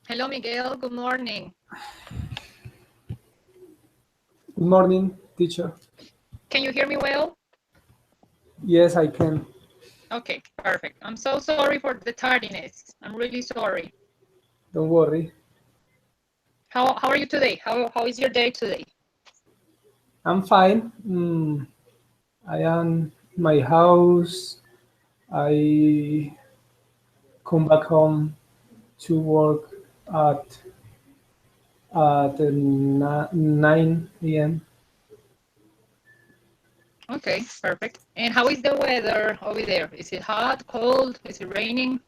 Hello, Miguel. Good morning. Good morning, teacher. Can you hear me well? Yes, I can. Okay, perfect. I'm so sorry for the tardiness. I'm really sorry. Don't worry. How are you today? How is your day today? I'm fine. I am in my house. I come back home to work at 9 a.m. Okay, perfect. And how is the weather over there? Is it hot, cold? Is it raining?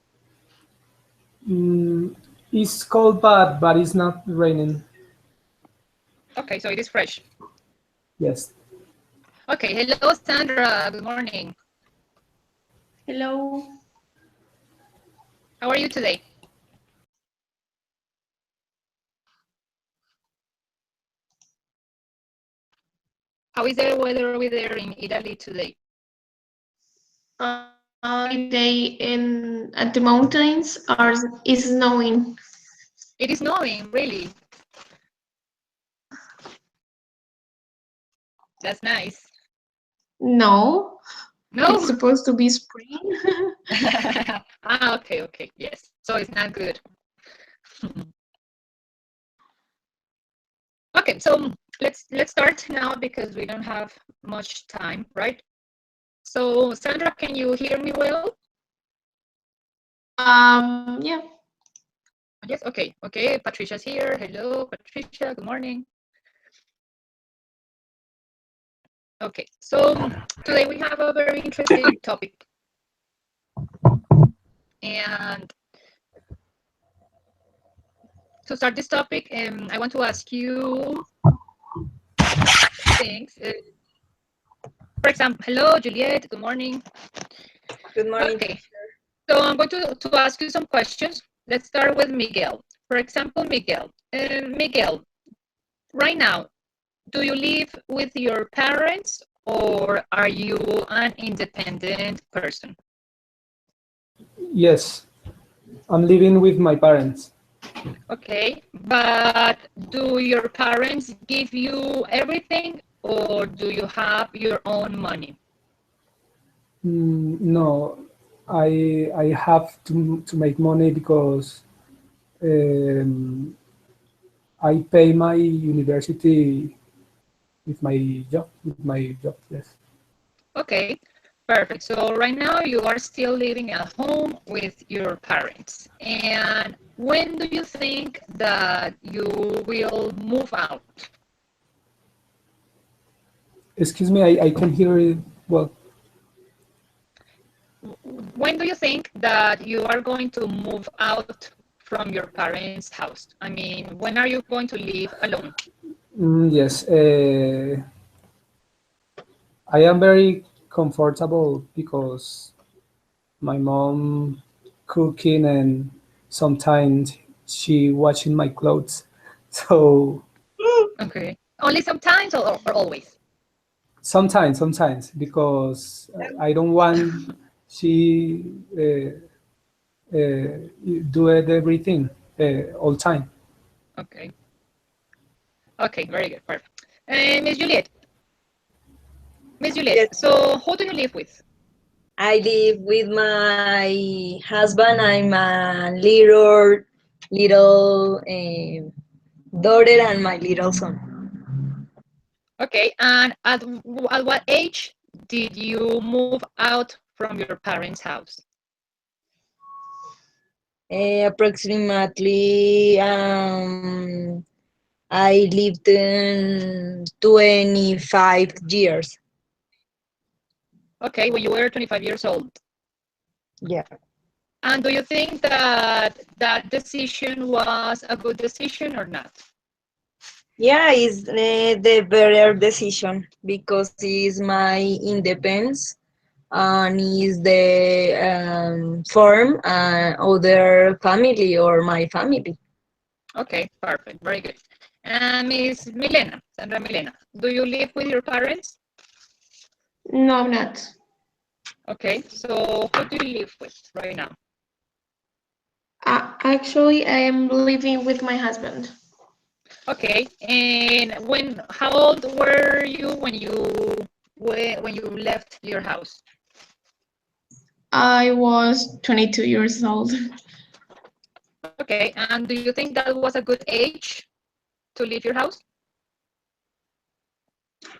Mm, it's cold, but it's not raining. Okay, so it is fresh. Yes. Okay, hello, Sandra. Good morning. Hello. How are you today? How is the weather over there in Italy today? Today at the mountains is snowing. It is snowing, really. That's nice. No, No? it's supposed to be spring. Okay, yes. So it's not good. Okay, so let's start now because we don't have much time, right? So Sandra, can you hear me well? Yeah. Yes, okay. Patricia's here. Hello, Patricia. Good morning. Okay, so today we have a very interesting topic, and to start this topic, I want to ask you things. For example, hello, Juliet. Good morning. Good morning. Okay, so I'm going to ask you some questions. Let's start with Miguel. For example, Miguel, right now, do you live with your parents or are you an independent person? Yes. I'm living with my parents. Okay, but do your parents give you everything or do you have your own money? No, I have to make money because um, I pay my university with my job. Yes. Okay, perfect. So right now you are still living at home with your parents. And when do you think that you will move out? Excuse me, I can hear it well. When do you think that you are going to move out from your parents' house? I mean, when are you going to live alone? Yes, I am very comfortable because my mom cooking and sometimes she washing my clothes. So Okay. Only sometimes or always? sometimes because I don't want she do it everything all time. Okay. Okay, very good. Perfect. And Miss Yes, Juliet, so who do you live with? I live with my husband. I'm a little daughter and my little son. Okay, and at what age did you move out from your parents' house? Approximately, I lived in 25 years. Okay, when you were 25 years old. Yeah. And do you think that that decision was a good decision or not? Yeah, it's the better decision because it's my independence and is the form other family or my family. Okay, perfect, very good. And Miss Milena, Sandra Milena, do you live with your parents? No, I'm not. Okay, so who do you live with right now? Actually, I am living with my husband. Okay, and how old were you when you left your house? I was 22 years old. Okay, and do you think that was a good age to leave your house?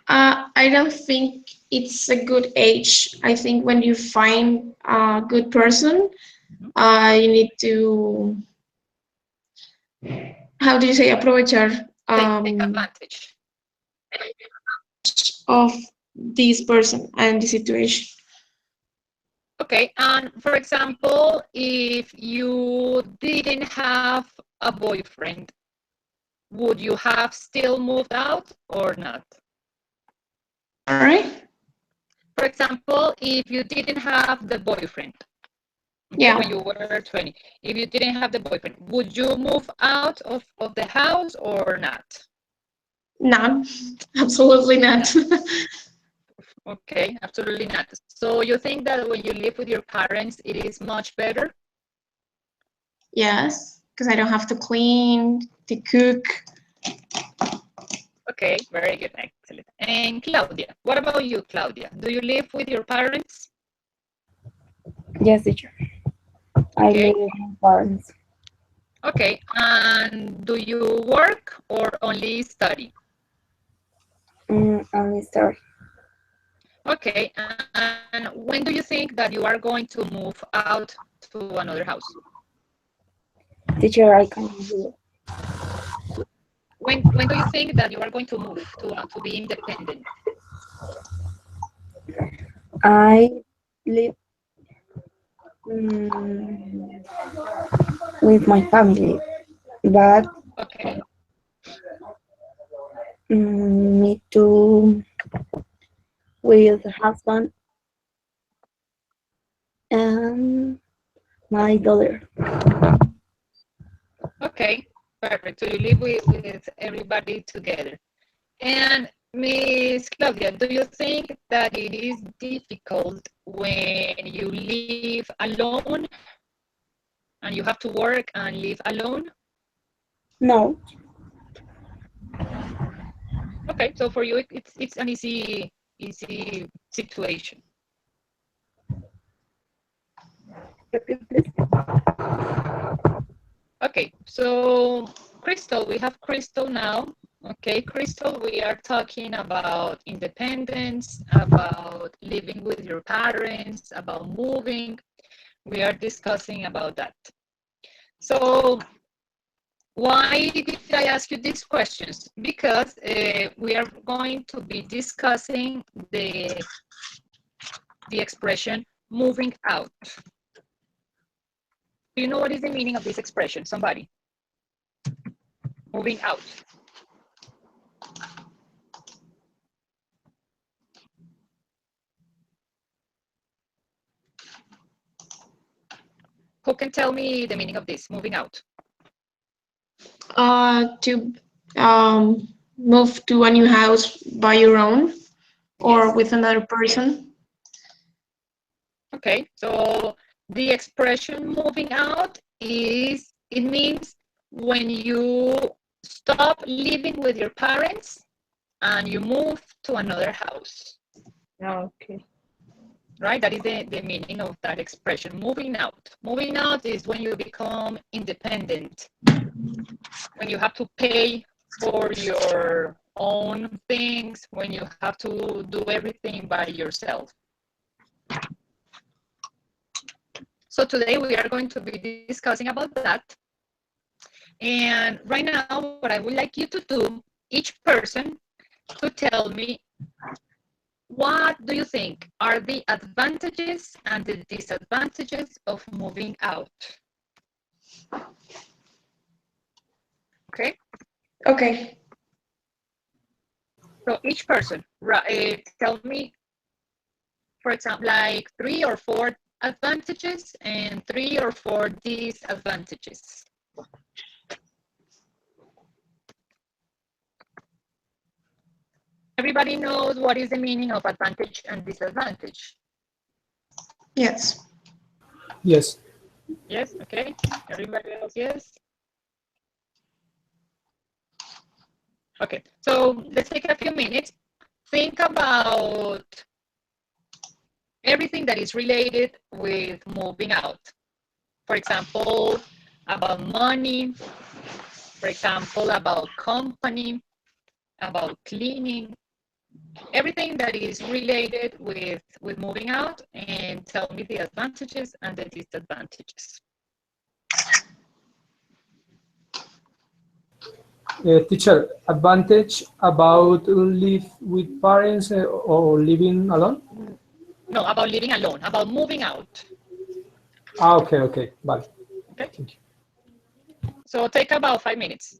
I don't think it's a good age. I think when you find a good person, you need to, how do you say, aprovechar Take advantage. of this person and the situation. Okay, and for example, if you didn't have a boyfriend, would you have still moved out or not? All right? For example, if you didn't have the boyfriend, Yeah. when you were 20, if you didn't have the boyfriend, would you move out of the house or not? No, absolutely not. Okay, absolutely not. So you think that when you live with your parents, it is much better? Yes, because I don't have to clean, to cook. Okay, very good, excellent. And Claudia, what about you, Claudia? Do you live with your parents? Yes, teacher. I Okay. live with my parents. Okay, and do you work or only study? Only story. Okay, and when do you think that you are going to move out to another house? Teacher, I can do. When do you think that you are going to move to be independent? I live mm, with my family, but Okay, need to with husband and my daughter. okay, perfect. So you live with everybody together. And Miss Claudia, do you think that it is difficult when you live alone and you have to work and live alone? No, Okay, so for you it's an easy situation. repeat please. Okay, so Crystal, we have Crystal now. Okay, Crystal, we are talking about independence, about living with your parents, about moving. We are discussing about that. So why did I ask you these questions? Because we are going to be discussing the expression moving out. Do you know what is the meaning of this expression? Somebody? Moving out. Who can tell me the meaning of this, moving out? To move to a new house by your own or Yes. with another person. Okay, so the expression moving out it means when you stop living with your parents and you move to another house. Okay. Right? That is the meaning of that expression, moving out. Moving out is when you become independent, when you have to pay for your own things, when you have to do everything by yourself. So today we are going to be discussing about that. And right now, what I would like you to do, each person to tell me, what do you think are the advantages and the disadvantages of moving out? Okay, Okay. so each person tell me, for example, like 3 or 4 advantages and 3 or 4 disadvantages. Everybody knows what is the meaning of advantage and disadvantage. Yes. Yes. Yes, okay. Everybody else, yes. Okay, so let's take a few minutes. Think about everything that is related with moving out. For example, about money, for example, about company, about cleaning, everything that is related with moving out, and tell me the advantages and the disadvantages. Teacher, advantage about live with parents or living alone? No, about living alone, about moving out. Ah, okay, okay, vale. Okay, Thank you. so take about 5 minutes.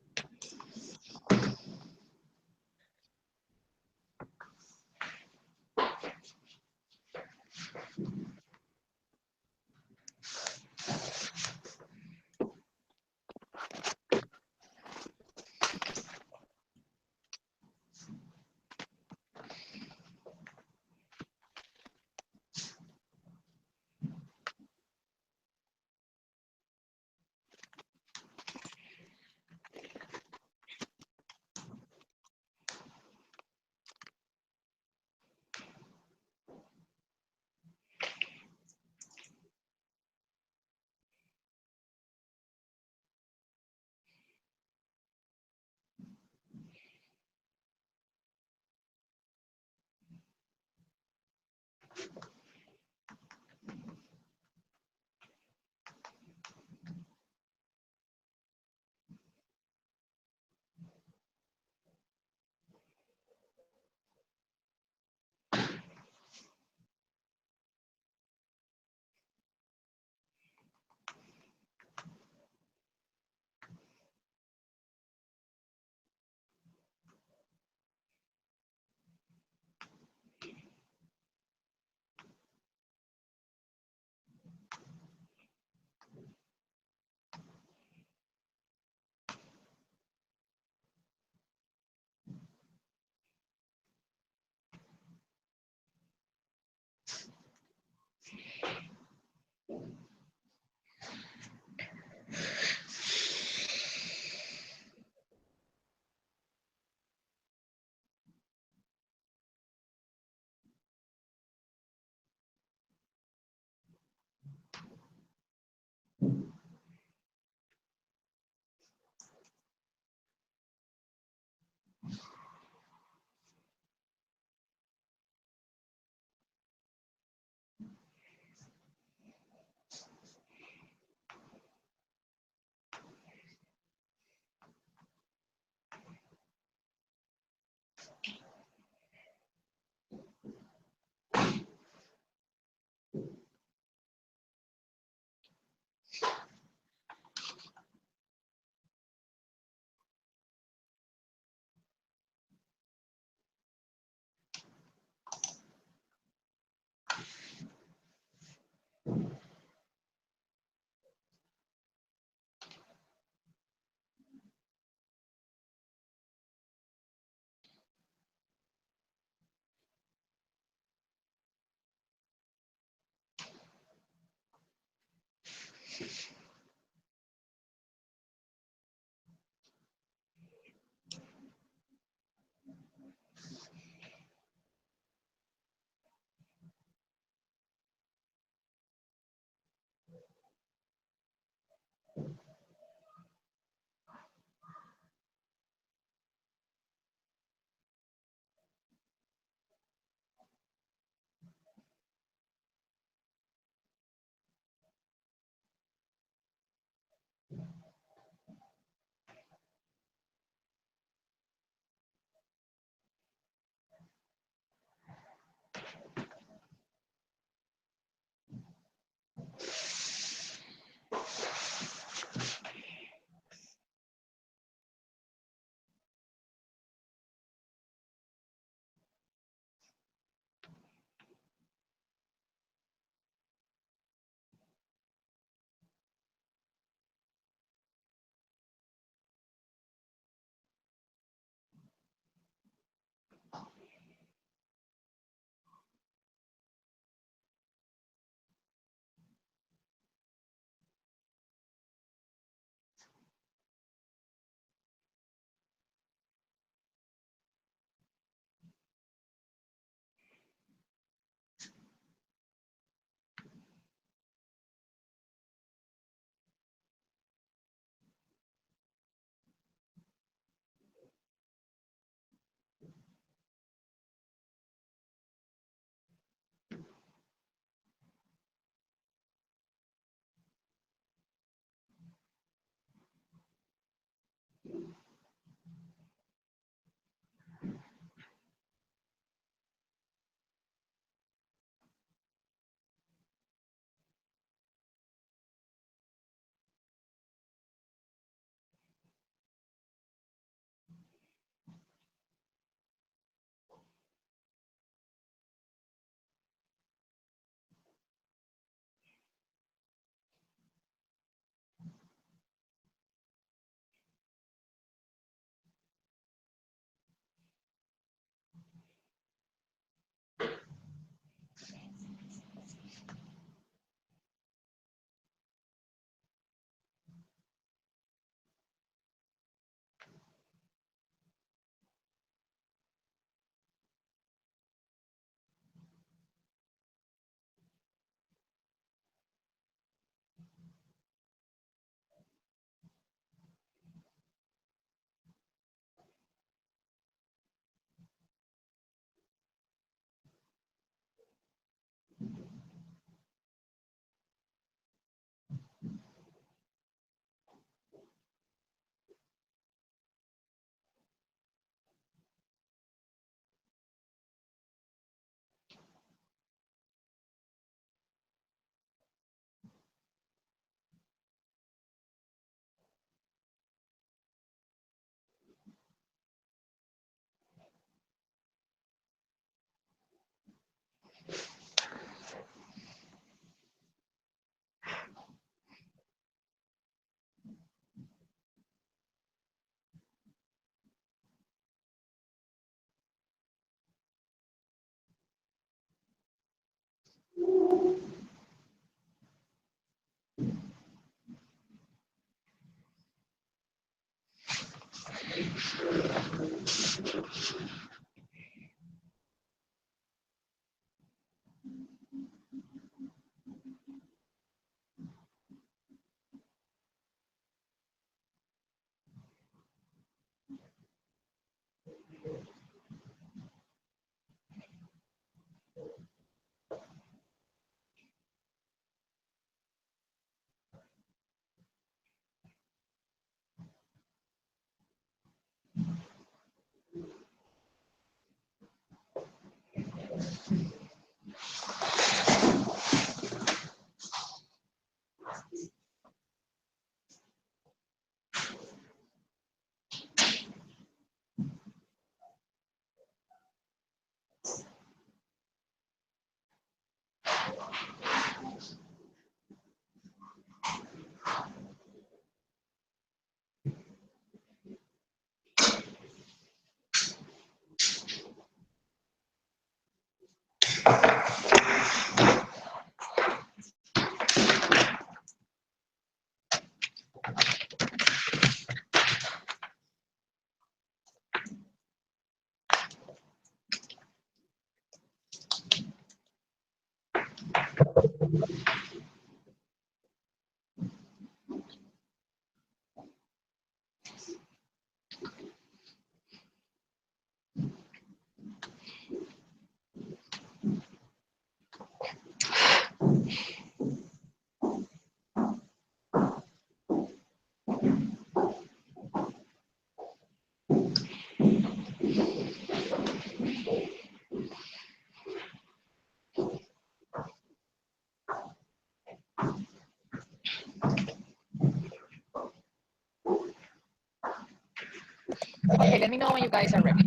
Okay, let me know when you guys are ready.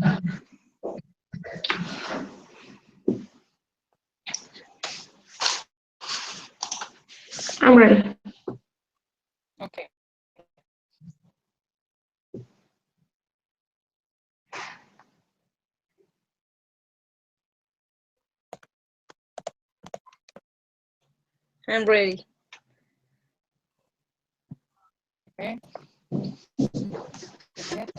I'm ready. Okay. I'm ready. Okay. Good.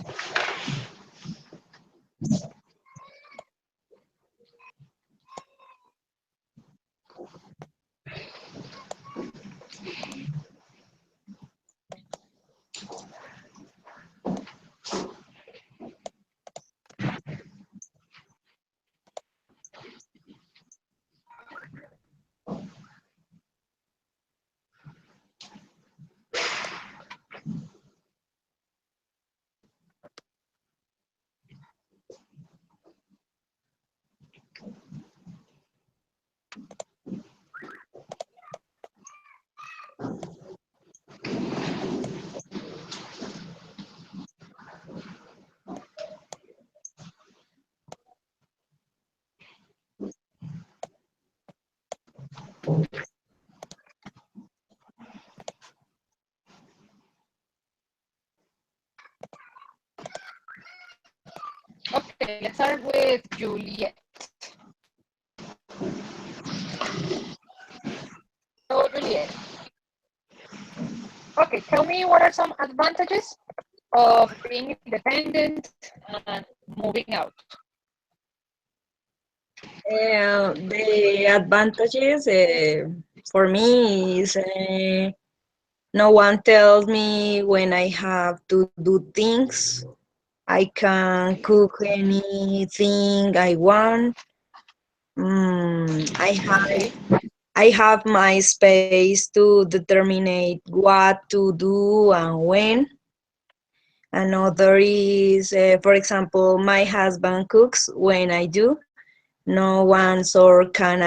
Okay, let's start with Juliet. So, Juliet. Okay, tell me what are some advantages of being independent and moving out? The advantages for me is no one tells me when I have to do things. I can cook anything I want. Okay. I have my space to determine what to do and when. Another is, for example, my husband cooks when I do. No one's or can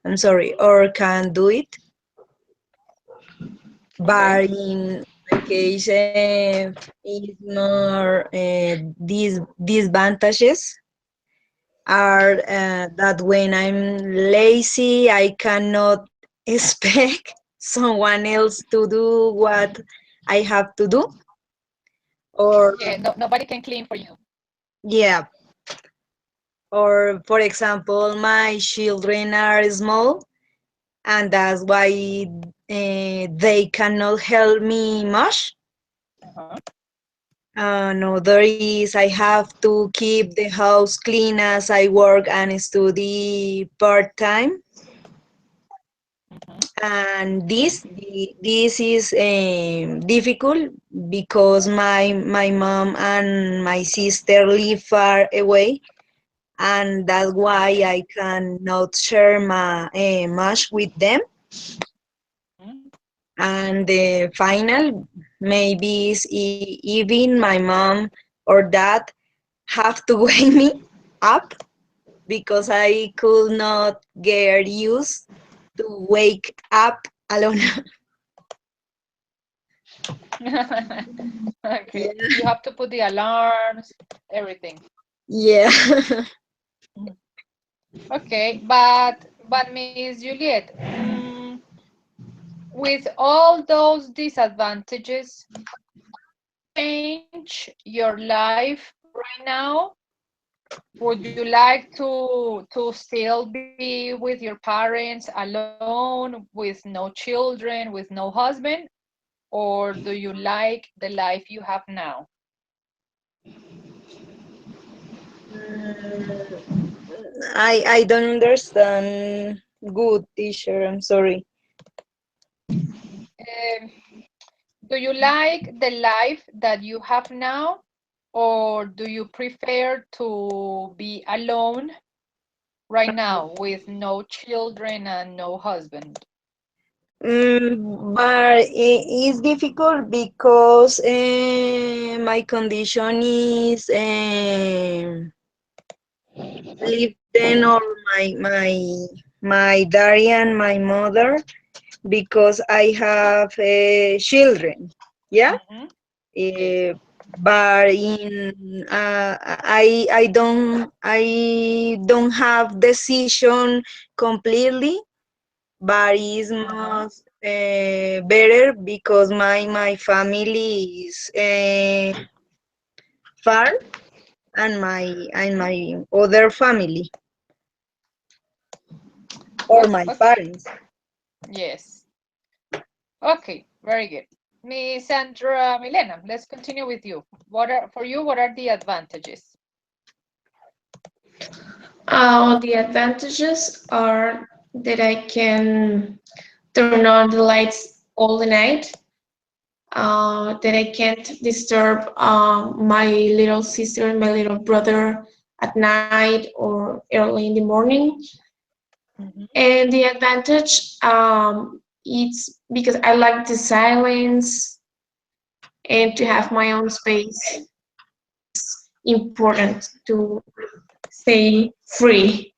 I'm sorry, or can do it. But Okay. in my case, it's more these disadvantages are that when I'm lazy, I cannot expect someone else to do what I have to do. Or Yeah, no, nobody can clean for you. yeah, Or, for example, my children are small, and that's why they cannot help me much. Uh-huh. Another is I have to keep the house clean as I work and study part time. And this is difficult because my mom and my sister live far away, and that's why I cannot share much with them. Mhm. And the final maybe is even my mom or dad have to wake me up because I could not get used to wake up alone. Okay, Yeah. you have to put the alarms, everything. Yeah. Okay, but Miss Juliet, with all those disadvantages, change your life right now? Would you like to still be with your parents alone, with no children, with no husband, or do you like the life you have now? I don't understand. Good, teacher. I'm sorry. Um, do you like the life that you have now, or do you prefer to be alone right now with no children and no husband? But it's difficult because my condition is live then or my daddy and my mother because I have children. Yeah. Mhm. Okay. But in I don't have decision completely, but it's Uh-huh. much better because my family is far, and my other family or my Okay. parents. Yes. Okay. Very good. Miss Sandra Milena, let's continue with you. What are the advantages? The advantages are that I can turn on the lights all the night, that I can't disturb my little sister and my little brother at night or early in the morning. Mhm. And the advantage, it's because I like the silence and to have my own space. Important to stay free.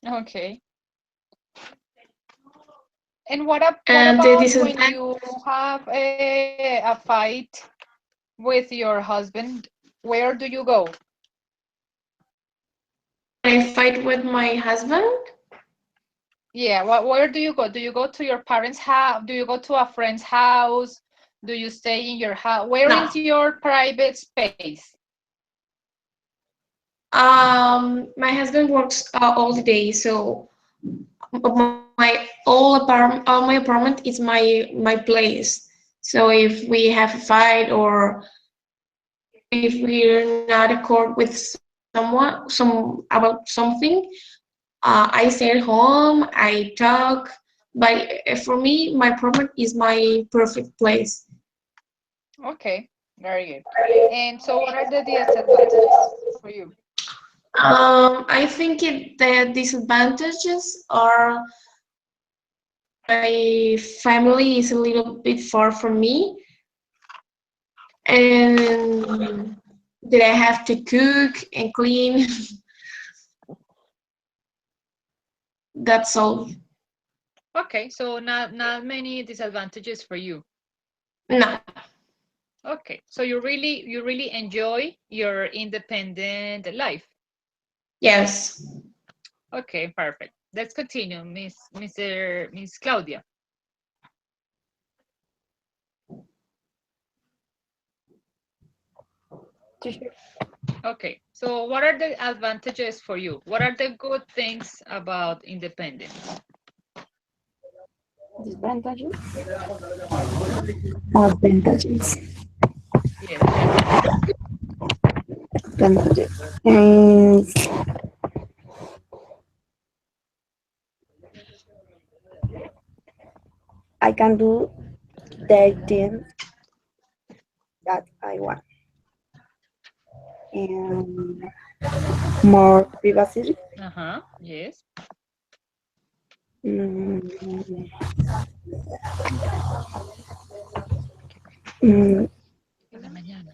Okay. And what And the about when disadvantage, you have a fight with your husband? Where do you go? when I fight with my husband, Yeah, where do you go? Do you go to your parents' house? Do you go to a friend's house? Do you stay in your house? Where no. is your private space? My husband works all the day, so all my apartment is my place. So if we have a fight or if we're not accord with about something, I stay at home. I talk. But for me, my apartment is my perfect place. Okay, very good. And so what are the disadvantages for you? I think the disadvantages are my family is a little bit far from me, and that I have to cook and clean. That's all. Okay, so not many disadvantages for you. No. Okay, so you really enjoy your independent life. Yes. Okay, perfect. Let's continue, Miss Claudia. Teacher. Okay, so what are the advantages for you? What are the good things about independence? Disadvantages. Advantages. Yes, the Advantages. And I can do the things that I want. And more privacy. uh-huh, yes. Mm, mm, Para mañana.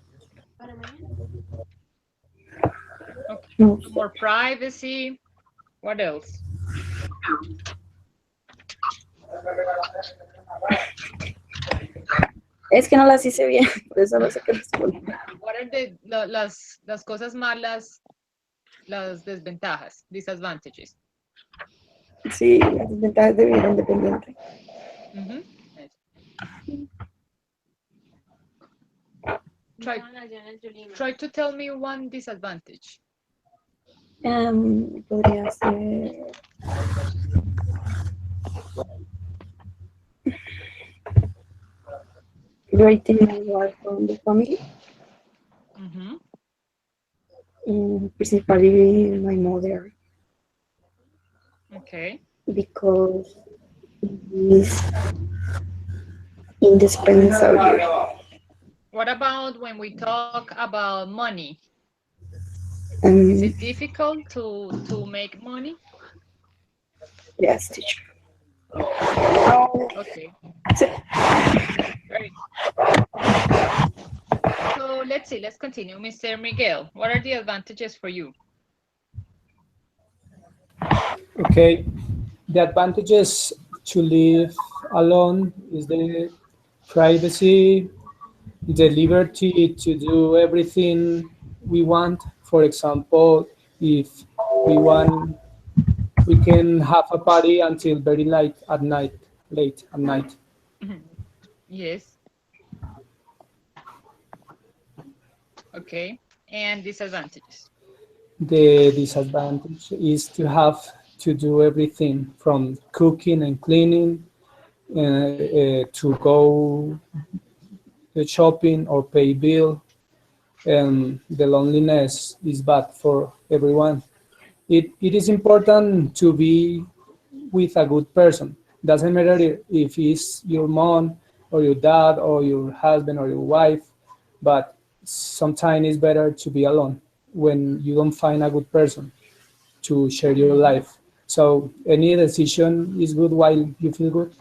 Okay, no sé. more privacy. What else? Es que no las hice bien, por eso no sé qué responder. What are las cosas malas, las desventajas, disadvantages? Sí, las desventajas de vivir independiente. Mhm. Try to tell me one disadvantage. Podría ser greeting my wife from the family, Mhm. principally my mother, Okay. because it's indispensable. What about when we talk about money? Is it difficult to make money? Yes, teacher. Okay. So, Very So let's see, let's continue. Mr. Miguel, what are the advantages for you? Okay, the advantages to live alone is the privacy, the liberty to do everything we want. For example, if we want, we can have a party until very late at night. Yes. Okay. And disadvantages. The disadvantage is to have to do everything from cooking and cleaning to go shopping or pay bill. And the loneliness is bad for everyone. It is important to be with a good person. Doesn't matter if it's your mom or your dad or your husband or your wife, but sometimes it's better to be alone when you don't find a good person to share your life. So any decision is good while you feel good.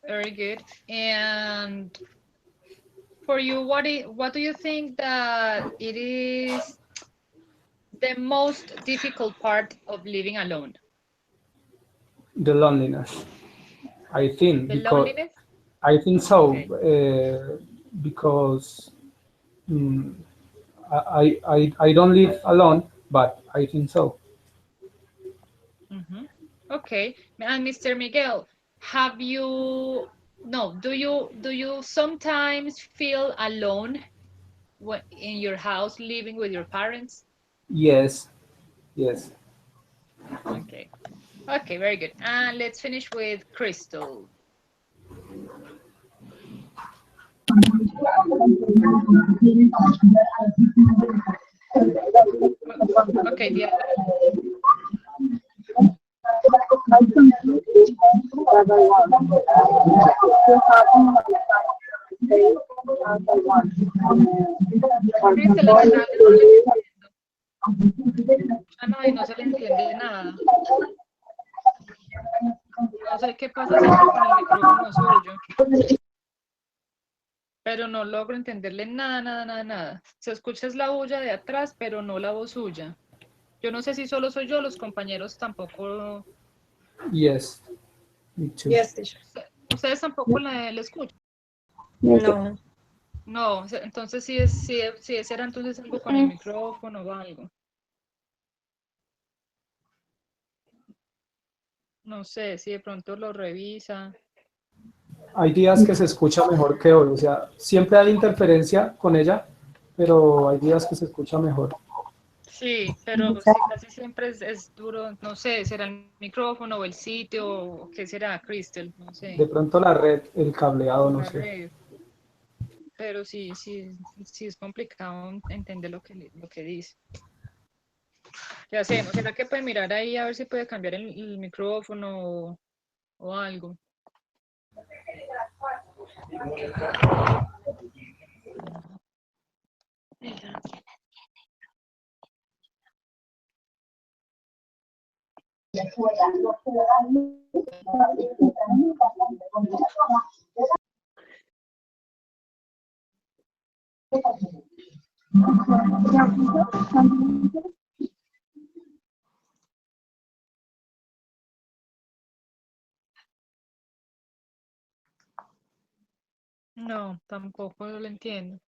Very good. And for you, what do you think that it is the most difficult part of living alone? The loneliness, I think, The because loneliness? I think so, Okay. because mm, I don't live alone, but I think so. Mm-hmm. Okay. And Mr. Miguel, have you no, do you sometimes feel alone in your house living with your parents? Yes, yes. Okay. Okay, very good. And let's finish with Crystal. Okay, Crystal, la verdad no le entiendo. No, y no se le entiende nada. No sé qué pasa siempre con el micrófono suyo, pero no logro entenderle nada, nada, nada, nada. Se escucha es la bulla de atrás, pero no la voz suya. Yo no sé si solo soy yo, los compañeros tampoco. Yes, me too. Yes, teacher. Ustedes tampoco le escuchan. No. No, entonces sí era entonces algo con el micrófono o algo. No sé si de pronto lo revisa. Hay días que se escucha mejor que hoy, o sea, siempre hay interferencia con ella, pero hay días que se escucha mejor. Sí, pero sí, casi siempre es duro, no sé, será el micrófono o el sitio, o qué será, Crystal, no De sé, pronto la red, el cableado, no la sé. red. Pero sí es complicado entender lo que dice. ¿Qué hacemos? ¿Será que puede mirar ahí a ver si puede cambiar el micrófono o algo? No, tampoco lo entiendo.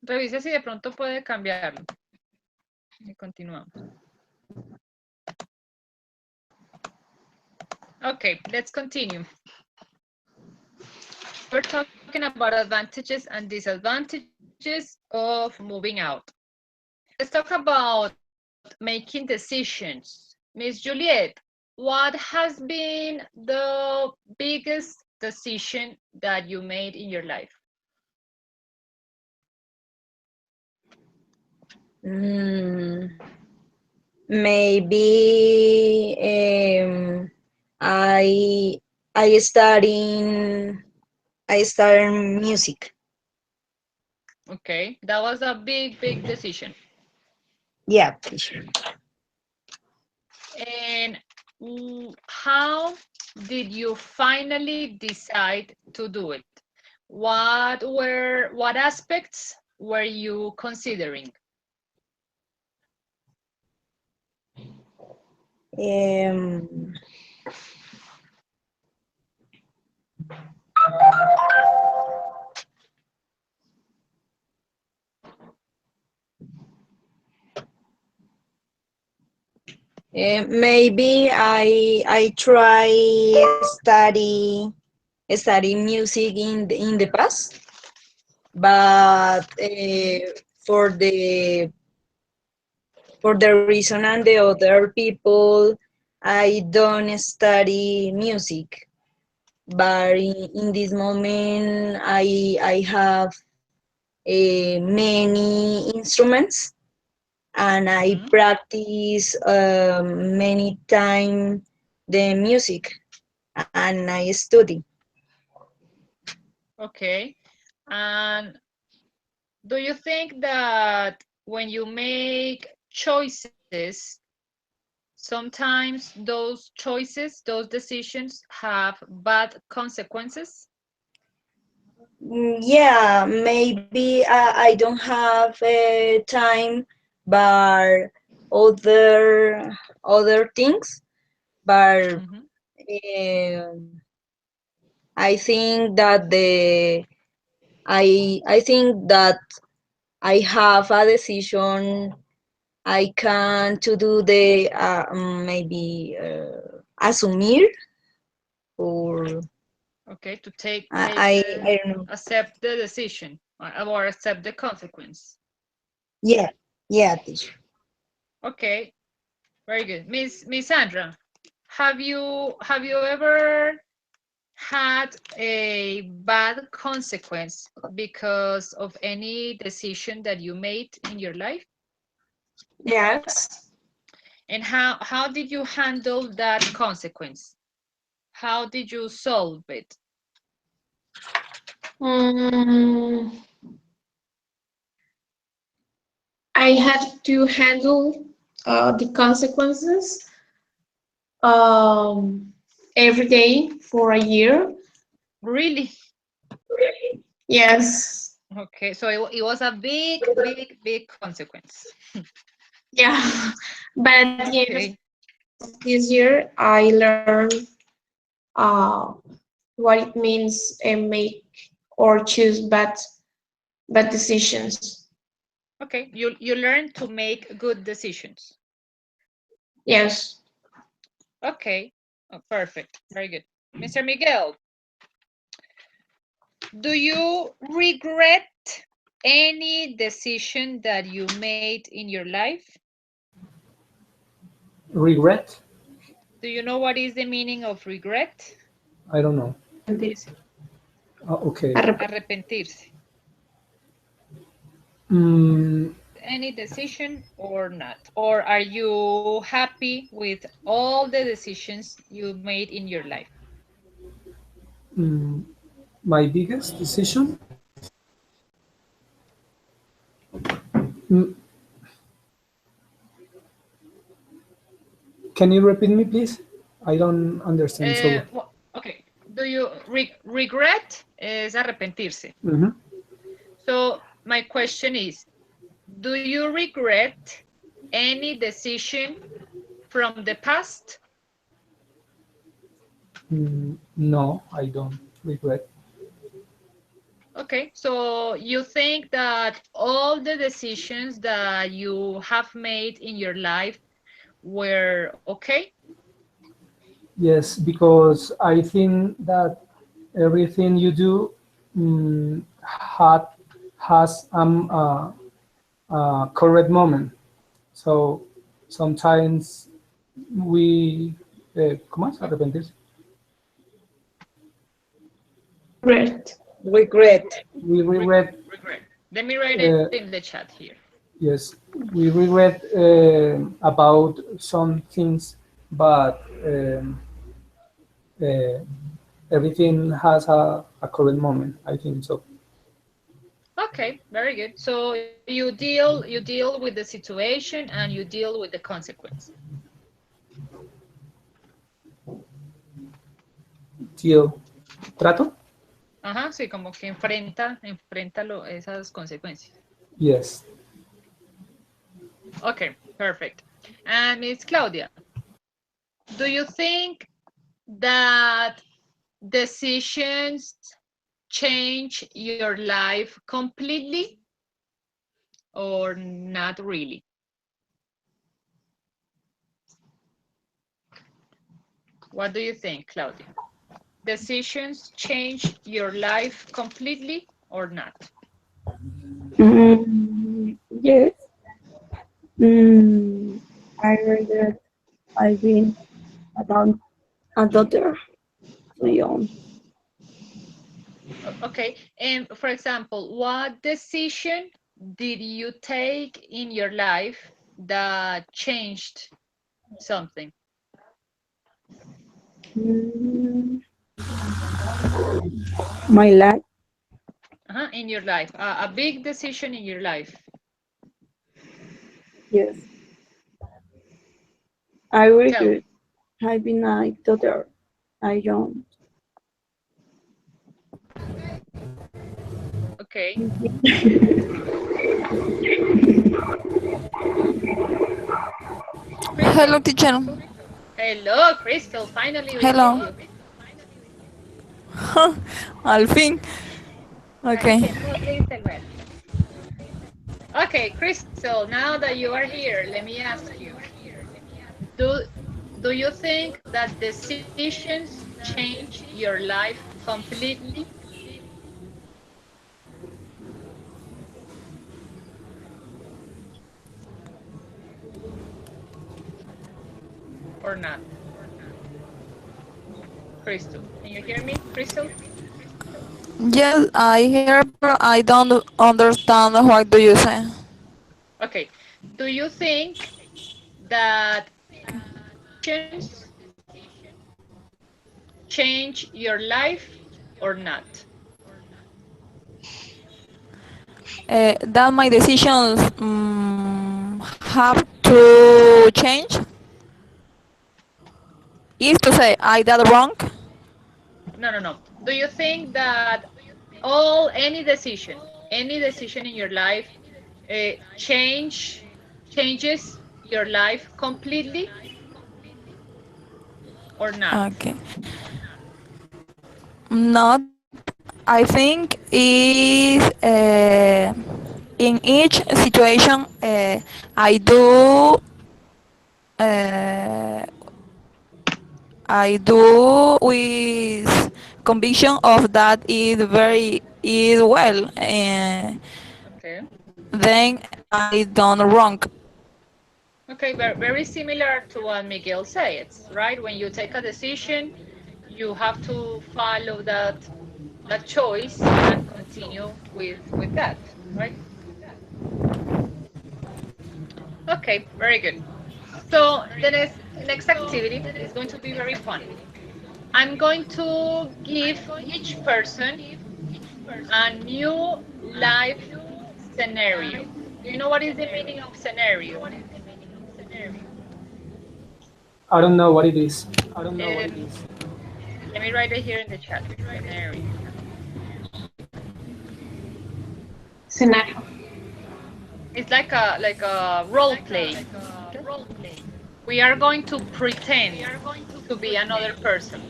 Revisa si de pronto puede cambiarlo. Y continuamos. Okay, let's continue. We're talking about advantages and disadvantages of moving out. Let's talk about making decisions. Miss Juliet, what has been the biggest decision that you made in your life? Maybe I study music. Okay, that was a big decision. Yeah, teacher. And how did you finally decide to do it? What aspects were you considering? Um, Maybe I try study music in the past, but for the reason and the other people, I don't study music. But in this moment, I have many instruments, and I practice many time the music, and I study. Okay. And do you think that when you make choices, sometimes those choices, those decisions have bad consequences? Yeah, maybe I don't have time, but other things. But I think that I think that I have a decision. I can to do the maybe asumir, or Okay, to take I don't know. accept the decision or accept the consequence. Yeah, teacher. Okay, very good. Miss Sandra, have you ever had a bad consequence because of any decision that you made in your life? Yes. And how did you handle that consequence? How did you solve it? I had to handle the consequences every day for a year. Really? Yes. Okay, so it was a big consequence. Yeah. But yes, Okay. this year I learned uh, what it means and make or choose bad decisions. Okay, you learn to make good decisions. Yes. Okay, oh, perfect, very good. Mr. Miguel, do you regret any decision that you made in your life? Regret? Do you know what is the meaning of regret? I don't know. Okay. Arrepentirse. Mm, Any decision or not? Or are you happy with all the decisions you made in your life? my biggest decision? Mm, can you repeat me, please? I don't understand so well. Well, okay. Do you regret is arrepentirse? Mhm. So my question is, do you regret any decision from the past? No, I don't regret. Okay, so you think that all the decisions that you have made in your life were okay? Yes, because I think that everything you do had has a correct moment. So sometimes we ¿cómo es? Arrepentirse. Regret. Regret. We regret. Regret. Let me write it in the chat here. Yes, we regret about some things, but everything has a correct moment. I think so. Okay, very good. So you deal with the situation and you deal with the consequence. Tío, ¿trato? Ajá, sí, como que enfrenta esas consecuencias. Yes. Okay, perfect. And Miss Claudia, do you think that decisions change your life completely or not really? What do you think, Claudia? Decisions change your life completely or not? Yes. I regret having a daughter so young. Okay, and for example, what decision did you take in your life that changed something? My life. In your life, a big decision in your life. Yes. I regret having a daughter. I young. Okay. Hello, teacher. Hello, Crystal. Finally, we Hello. see you. Al fin. Okay. Okay, Crystal, now that you are here, let me ask you, do you think that decisions change your life completely? Or not? Crystal, can you hear me, Crystal? Yes, I hear, but I don't understand what do you say. Okay, do you think that decisions change your life or not? That my decisions have to change. Is to say I did wrong. No. Do you think that any decision in your life changes your life completely or not? Okay. not. I think is in each situation I do uh, I do with conviction of that is well, and Okay. then I done wrong. Okay, very similar to what Miguel said, right? When you take a decision, you have to follow that choice and continue with that, right? Okay, very good. So the next activity is going to be very fun. I'm going to give each person a new life scenario. Do you know what is the meaning of scenario? I don't know what it is. Let me write it here in the chat. Scenario. Scenario. It's like a role play. We are going to pretend to be another person.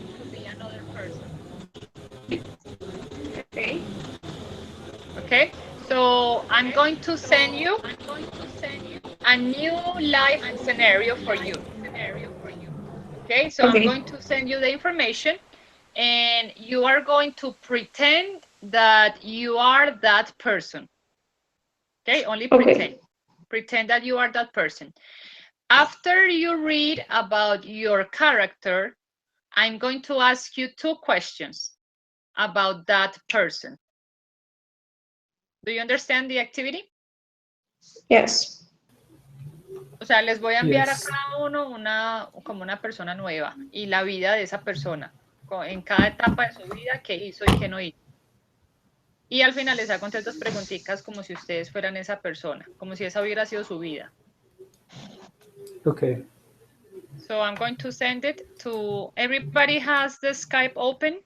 Okay. Okay? So I'm going to send you a new life scenario for you. Okay? So I'm Okay. going to send you the information and you are going to pretend that you are that person. Okay? Only pretend. Okay. Pretend that you are that person. After you read about your character, I'm going to ask you 2 questions about that person. Do you understand the activity? Yes. O sea, les voy a enviar Yes. a cada uno como una persona nueva y la vida de esa persona, en cada etapa de su vida, qué hizo y qué no hizo. Y al final les hago 2 preguntitas como si ustedes fueran esa persona, como si esa hubiera sido su vida. Okay. So I'm going to send it to, everybody has the Skype open?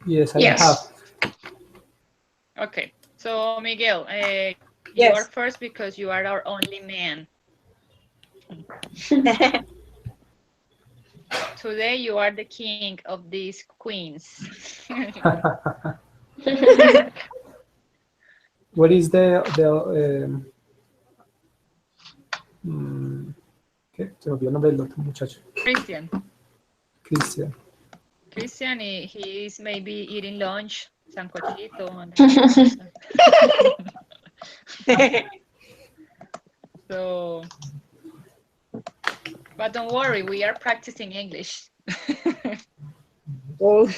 Yes, I Yes. have. Okay, so Miguel, you Yes. are first because you are our only man. Today you are the king of these queens. What is ¿qué? Se me olvidó el nombre del otro muchacho. Christian. Christian. Christian, he is maybe eating lunch, sancochito. So, but don't worry, we are practicing English. Oh,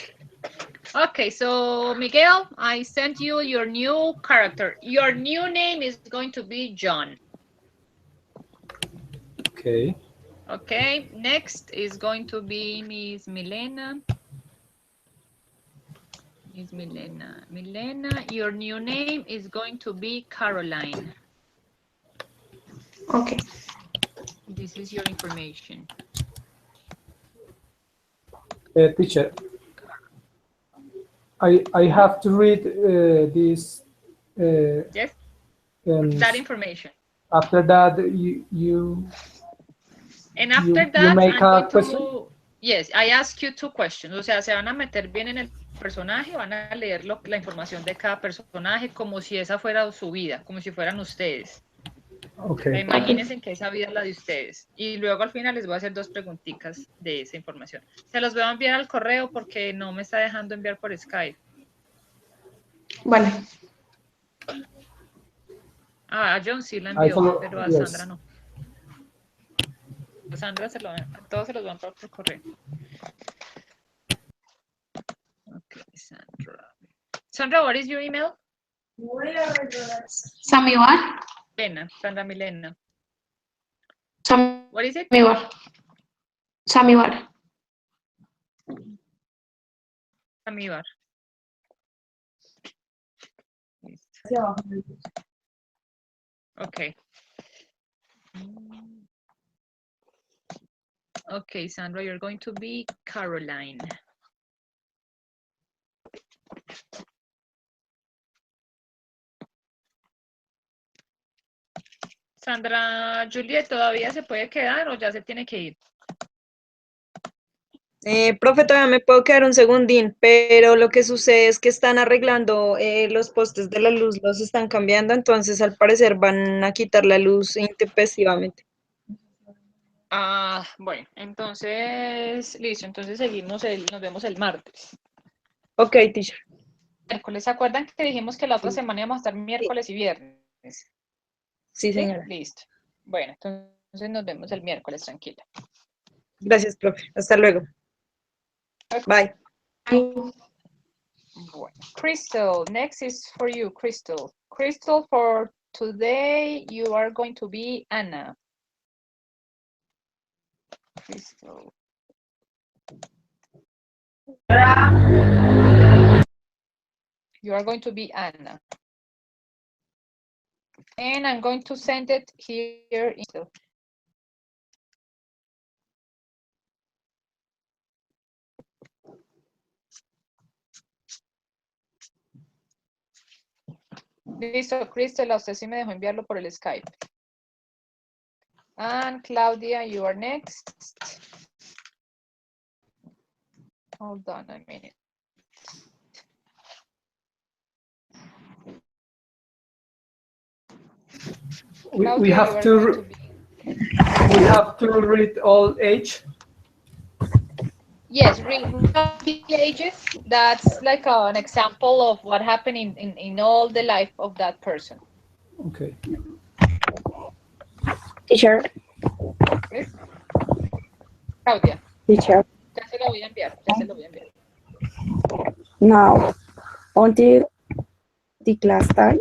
Okay, so Miguel, I sent you your new character. Your new name is going to be John. Okay. Okay, next is going to be Miss Milena. Miss Milena. Milena, your new name is going to be Caroline. Okay. This is your information. Teacher, I have to read this. Yes, And that information. after that, you And after you that, make I'm a going question. to, yes, I ask you 2 questions. O sea, se van a meter bien en el personaje, van a leer la información de cada personaje como si esa fuera su vida, como si fueran ustedes. Okay. Imagínense que esa vida es la de ustedes. Y luego al final les voy a hacer 2 preguntitas de esa información. Se los voy a enviar al correo porque no me está dejando enviar por Skype. Vale. Ah, a John sí la envió, pero a yes. Sandra no. A Sandra todos se los van por correo. Okay, Sandra. Sandra, what is your email? Sammy what? Milena, Sandra Milena. Sammy What is it? what? Sammy what? Samíbar. Okay. Okay, Sandra, you're going to be Caroline. Sandra, Juliet, ¿todavía se puede quedar o ya se tiene que ir? Profe, todavía me puedo quedar un segundín, pero lo que sucede es que están arreglando los postes de la luz, los están cambiando, entonces al parecer van a quitar la luz intempestivamente. Ah, bueno, entonces, listo, entonces nos vemos el martes. Ok, teacher. Miércoles, ¿se acuerdan que dijimos que la otra semana íbamos a estar miércoles y viernes? Sí, señora. Listo. Bueno, entonces nos vemos el miércoles, tranquila. Gracias, profe. Hasta luego. Bye. Bueno, Crystal, next is for you, Crystal. Crystal, for today, you are going to be Anna. Crystal. You are going to be Anna. And I'm going to send it here. Listo, Crystal, a usted sí me dejó enviarlo por el Skype. And Claudia, you are next. Hold on a minute. We Claudia, have you are to going we have to read all age. Yes, read the ages. That's like an example of what happened in all the life of that person. Okay. Teacher, ¿Ves? Claudia, teacher, ya se lo voy a enviar, ya se lo voy a enviar. now, until the class time,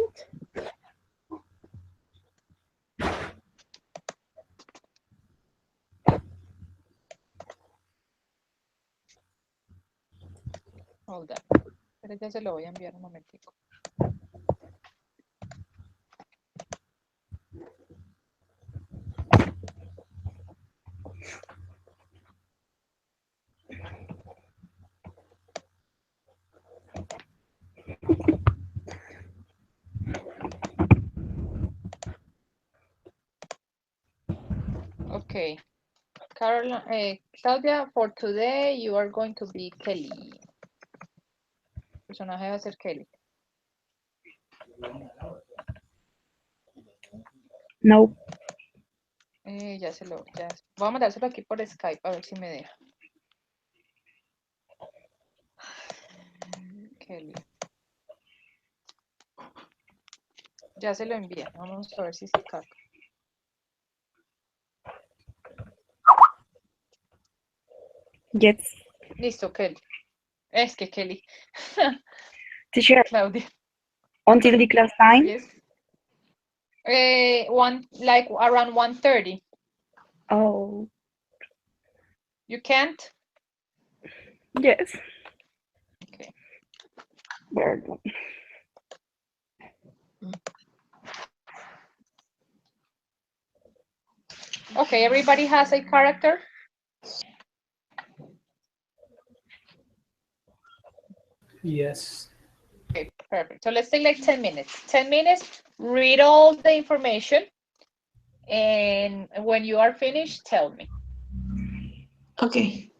Hold on. Pero ya se lo voy a enviar un momentico. Okay. Claudia, for today you are going to be Kelly. El personaje va a ser Kelly. no, Ya. Voy a mandárselo aquí por Skype a ver si me deja. Kelly. Ya se lo envía. Vamos a ver si se carga. yes, Listo, Kelly. Es que Kelly. teacher, Claudia. until the class time, Yes. Like around 1:30. oh, You can't? yes, Okay. very good. Okay, everybody has a character? Yes. Okay, perfect. So let's take like 10 minutes. 10 minutes, read all the information. And when you are finished, tell me. Okay.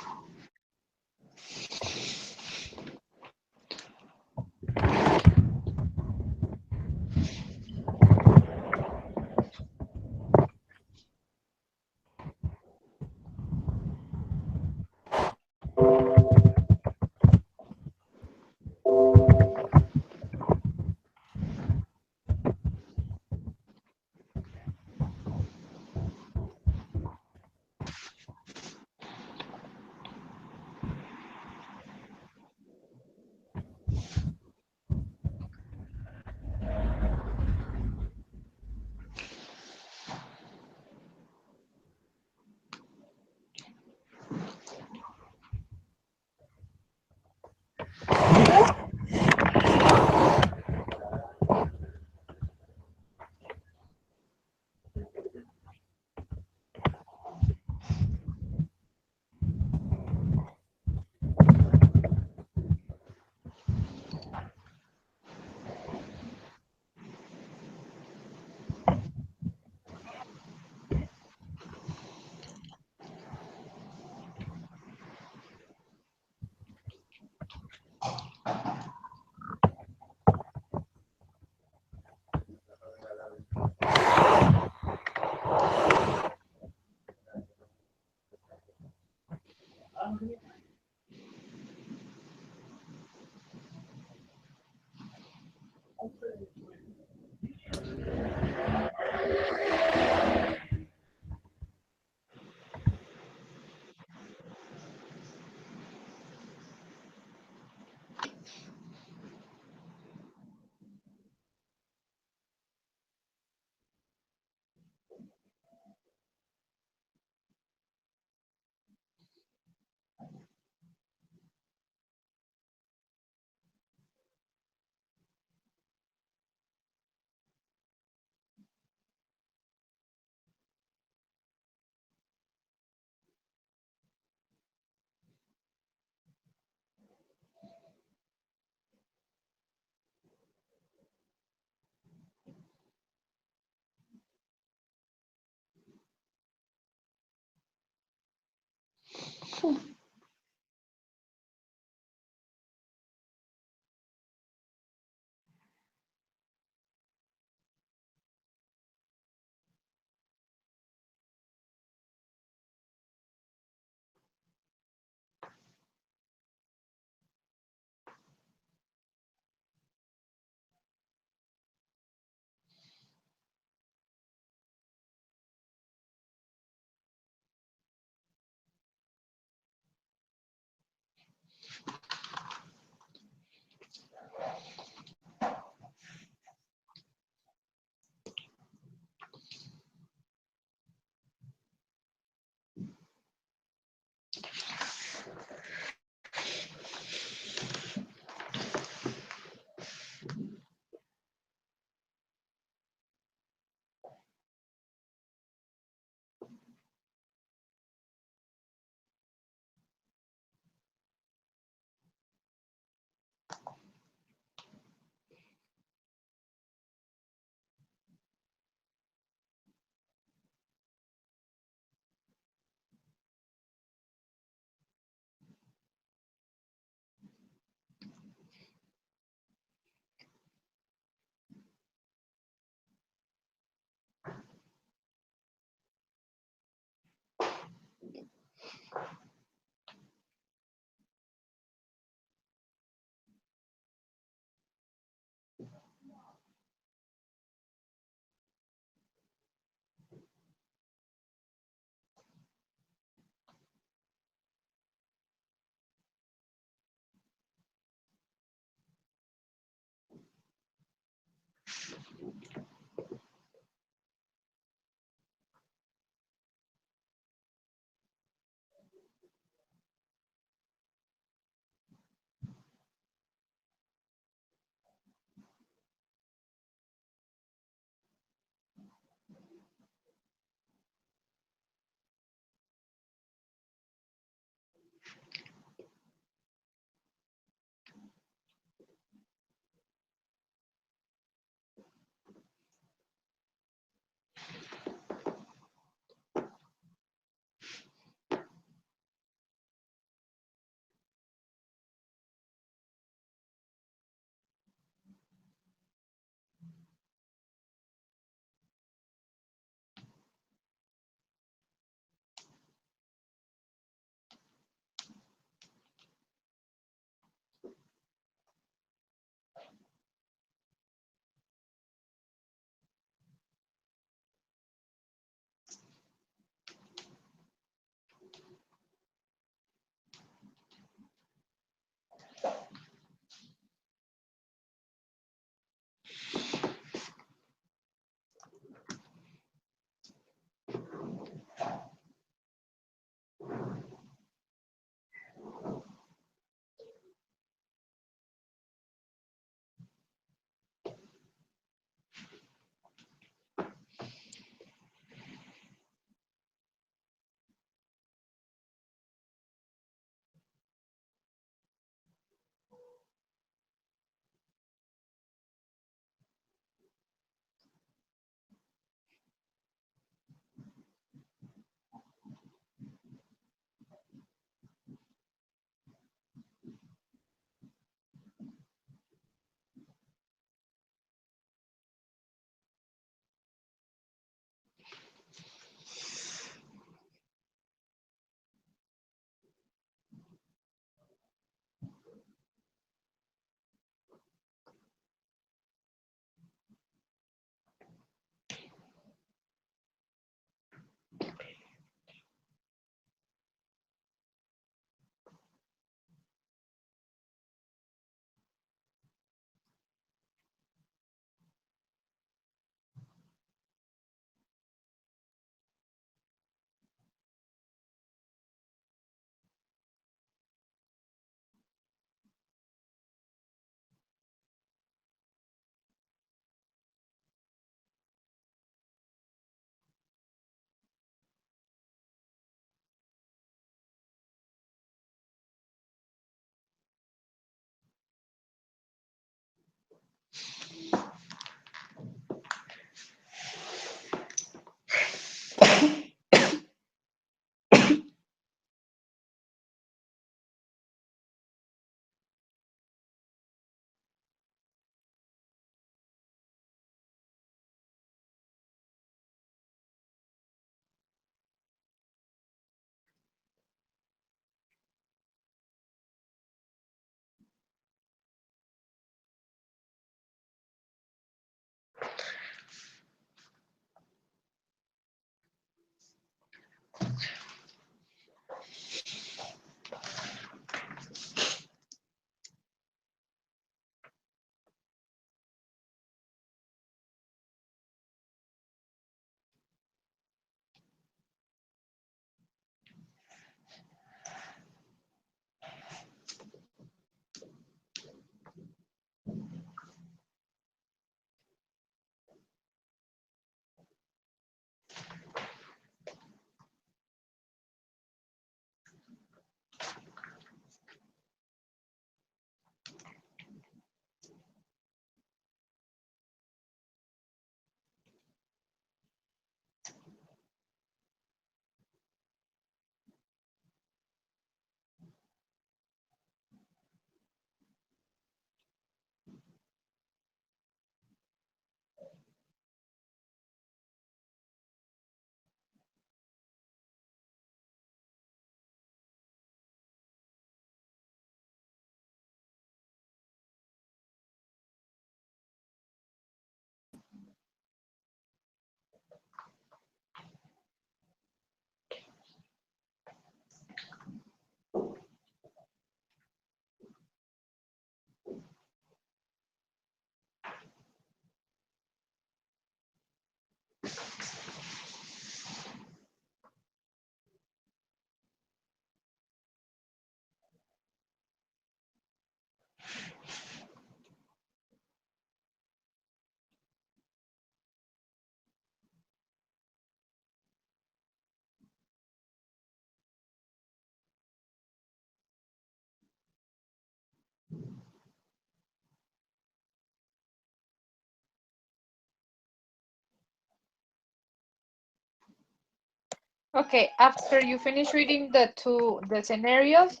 Okay, after you finish reading the scenarios,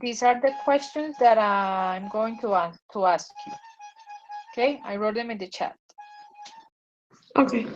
these are the questions that I'm going to ask you. Okay, I wrote them in the chat. Okay.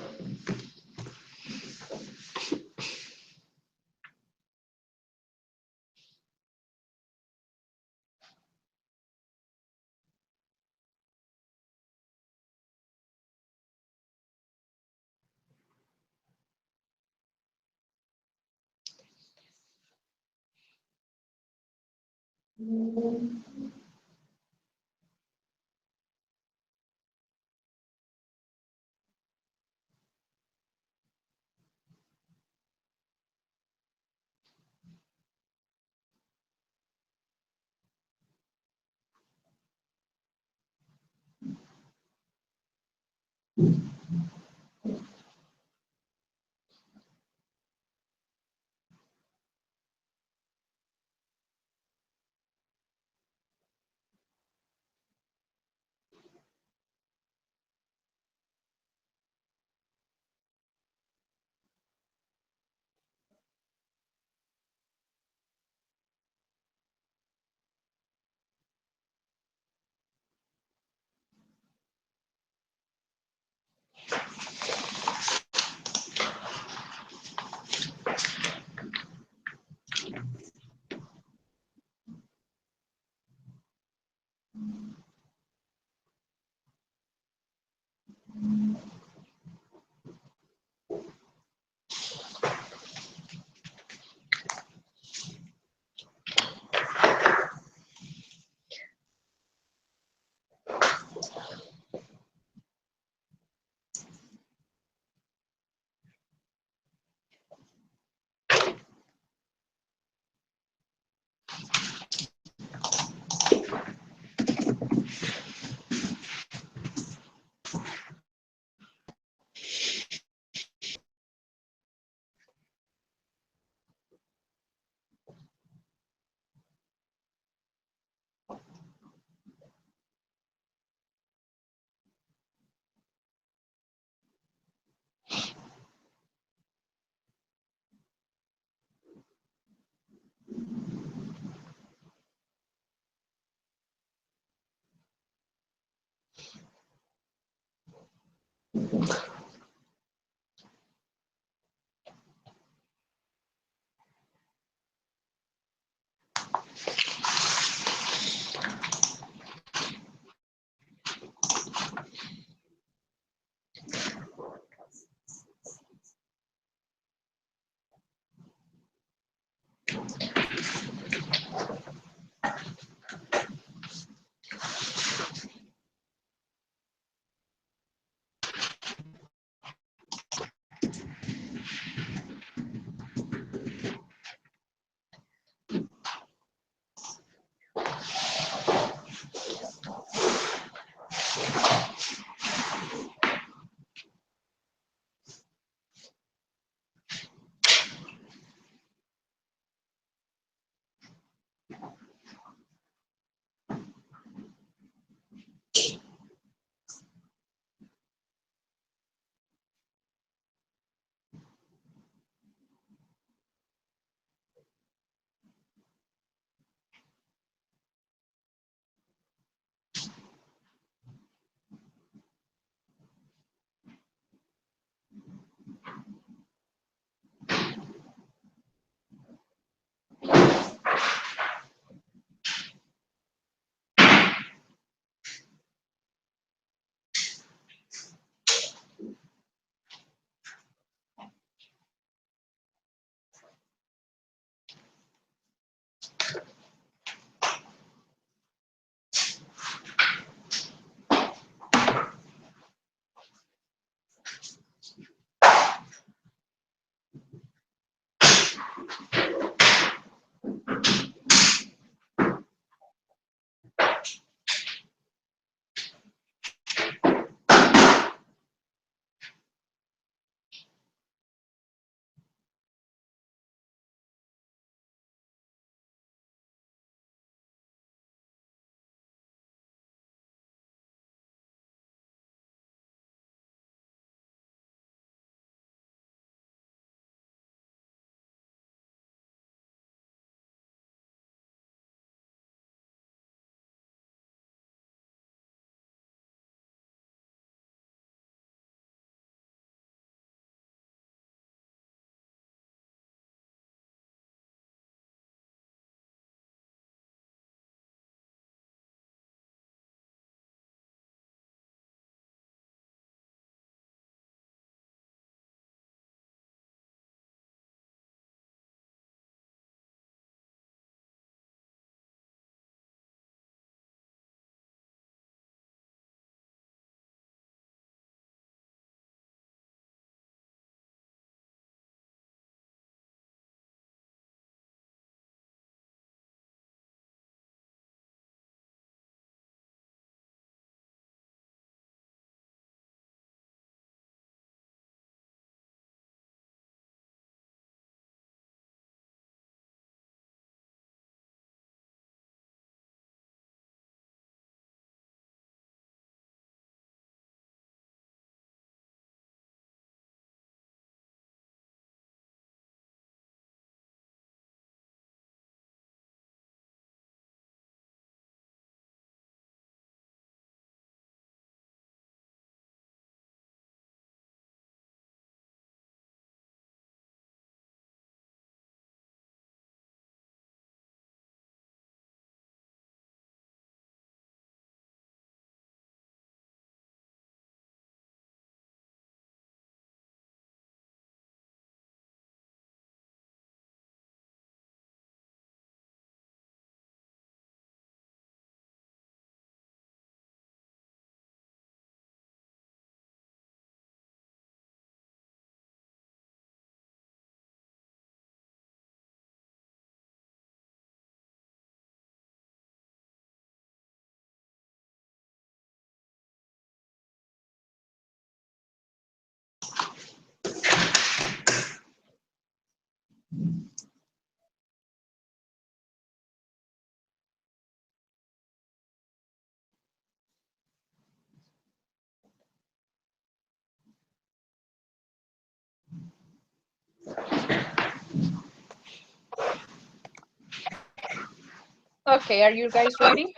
Okay, are you guys ready?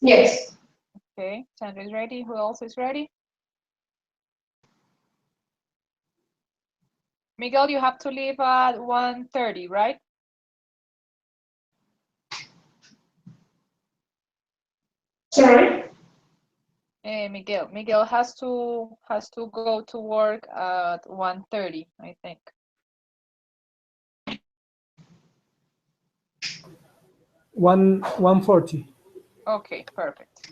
Yes. Okay, Sandra is ready. Who else is ready? Miguel, you have to leave at 1:30, right? Sorry. Miguel has to go to work at 1:30, I think. 1:40. Okay, perfect.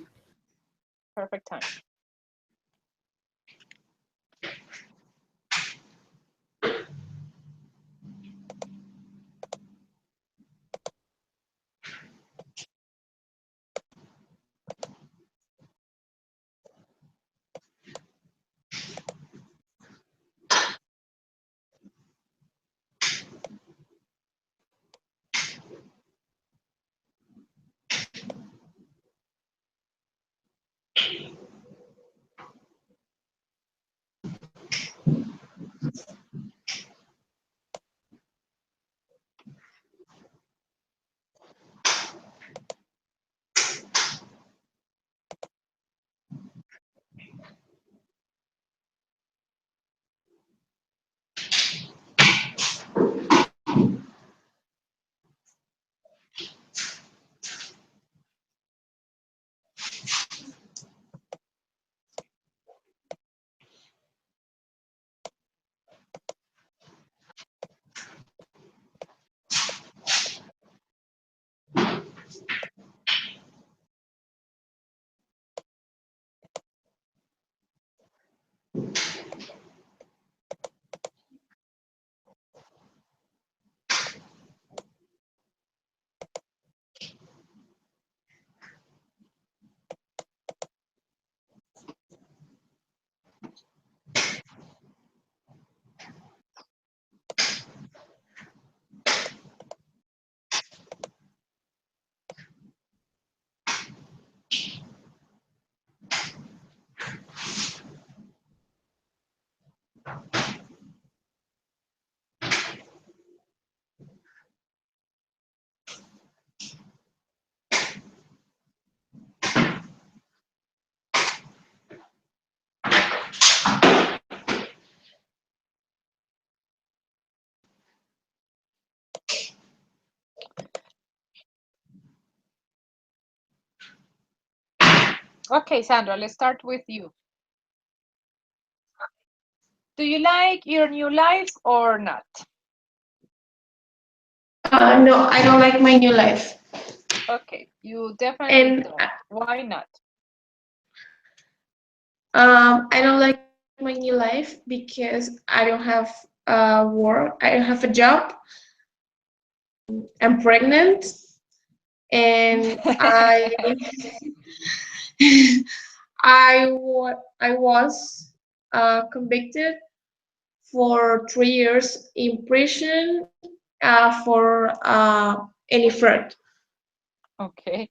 Perfect time. Okay, Sandra, let's start with you. Do you like your new life or not? No, I don't like my new life. Okay, you definitely don't. Why not? I don't like my new life because I don't have work. I don't have a job. I'm pregnant, and I was convicted for 3 years in prison for any fraud. Okay.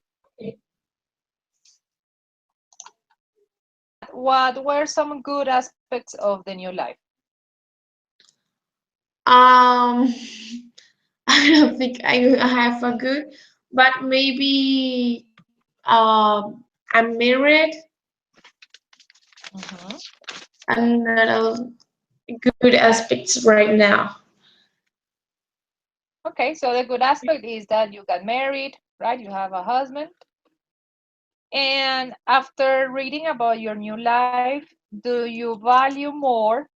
What were some good aspects of the new life? I don't think I have a good, but maybe I'm married. Another good aspects right now. Okay, so the good aspect is that you got married, right? You have a husband. And after reading about your new life, do you value more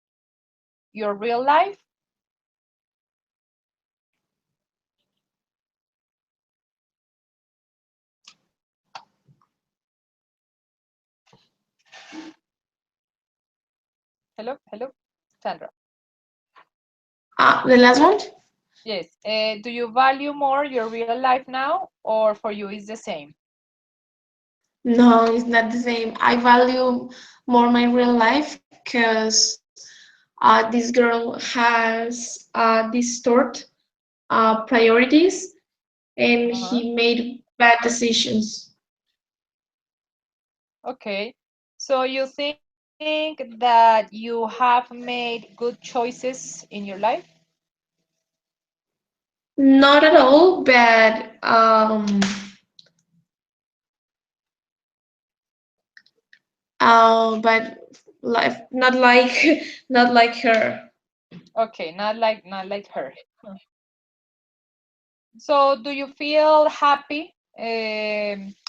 your real life? Hello, Sandra. The last one? Yes. Do you value more your real life now, or for you is the same? No, it's not the same. I value more my real life because this girl has distort priorities, and he made bad decisions. Okay. So you think that you have made good choices in your life? Not at all, but life not like not like her. Okay, not like her. So do you feel happy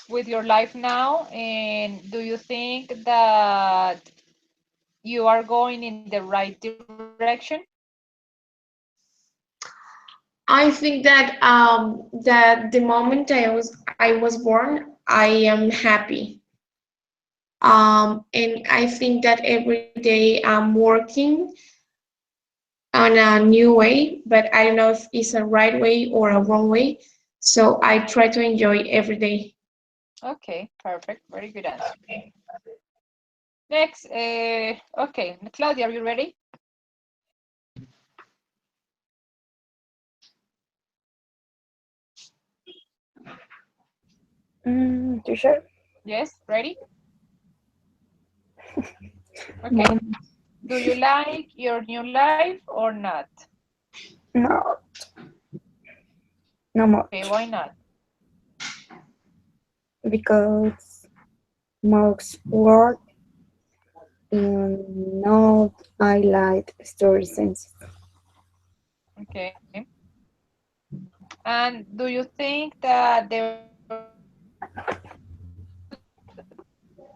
with your life now? And do you think that you are going in the right direction? I think that the moment I was born, I am happy. And I think that every day I'm working on a new way, but I don't know if it's a right way or a wrong way. So I try to enjoy every day. Okay, perfect. Very good answer. Next, okay, Claudia, are you ready? Teacher? Yes, ready? Okay. No, Do you like your new life or not? no, no more. Okay, why not? Because most work and not I like story sense. Okay. And do you think that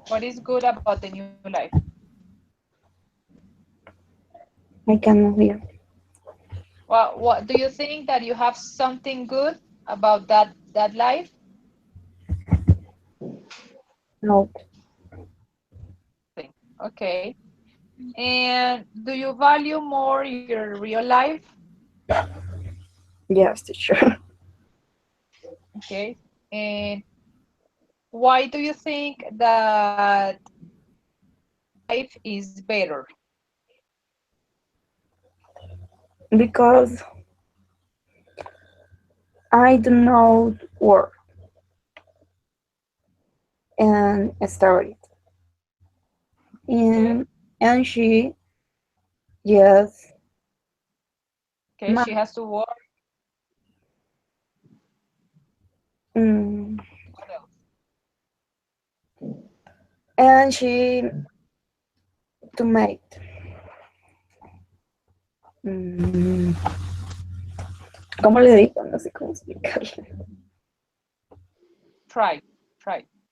what is good about the new life? I cannot hear. Well, what do you think that you have something good about that life? No, Okay. And do you value more your real life? yes, teacher. Okay. And why do you think that life is better? Because I do not work and started. Okay. And she, yes, Okay, she has to work. mm, What else? and she to make. Mm, ¿Cómo le digo? No sé cómo explicarle. Try,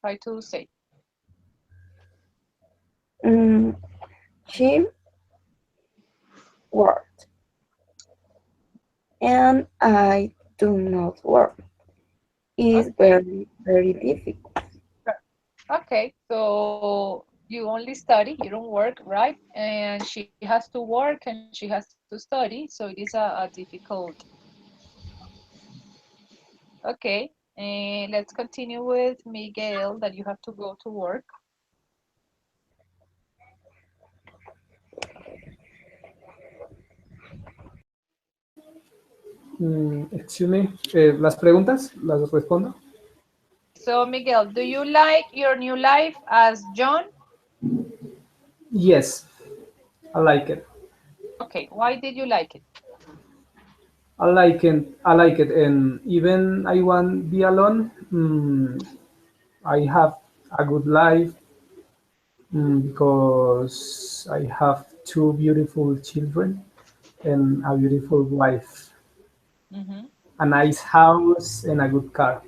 try to say. Mm, she worked and I do not work. It's Okay. very difficult. Okay, so you only study, you don't work, right? And she has to work and she has to study, so it is a difficult. Okay, and let's continue with Miguel, that you have to go to work. Excuse me, las preguntas, las respondo. So Miguel, do you like your new life as John? Yes, I like it. Okay, why did you like it? I like it. I like it, and even I want be alone. I have a good life because I have two beautiful children and a beautiful wife, Mm-hmm. a nice house, and a good car.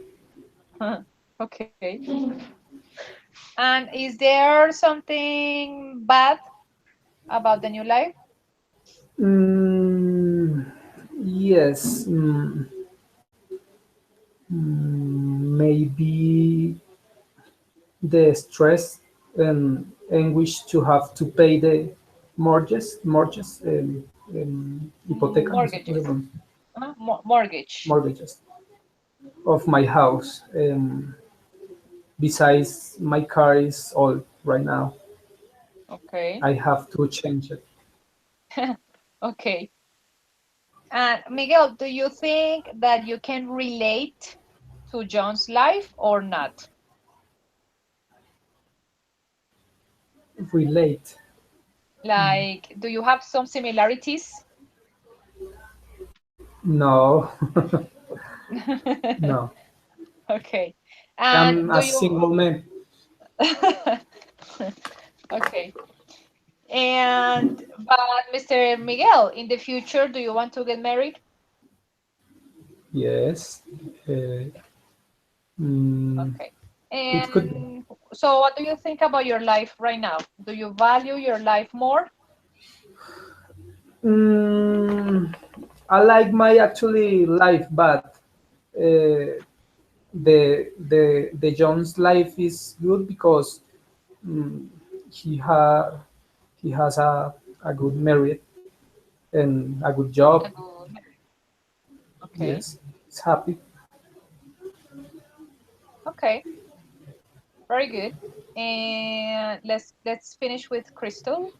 Okay. And is there something bad about the new life? Mm, yes, maybe the stress and anguish to have to pay the mortgages, hipoteca, no sé cómo se Mortgages. pronuncia, Mortgage. mortgages of my house. Besides, my car is old right now. Okay. I have to change it. Okay. And Miguel, do you think that you can relate to John's life or not? Relate. Like, do you have some similarities? No, no. Okay. I'm And do a you single man. Okay. And but Mr. Miguel, in the future, do you want to get married? Yes. Uh, mm, Okay. it could be. And so what do you think about your life right now? Do you value your life more? Mm, I like my actually life, but the John's life is good because mm, he ha he has a good merit and a good A job. good- Okay. Yes, he's happy. Okay. Very good. And let's finish with Crystal.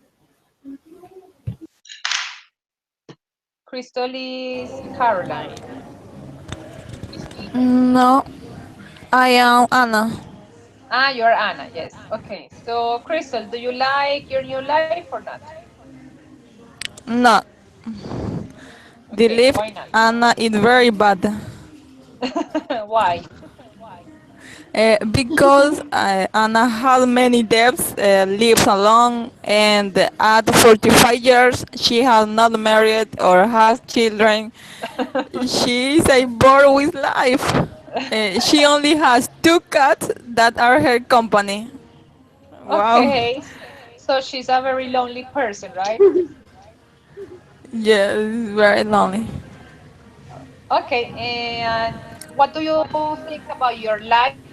Crystal is Caroline. No, I am Anna. Ah, you're Anna. Yes. Okay. So Crystal, do you like your new life or not? No, the Okay. lift Why not? Anna is very bad. Why? Because Anna has many debts, lives alone, and at 45 years she has not married or has children. She is a bored with life. She only has two cats that are her company. Wow. Okay. So she's a very lonely person, right? Yes, very lonely. Okay. And what do you think about your life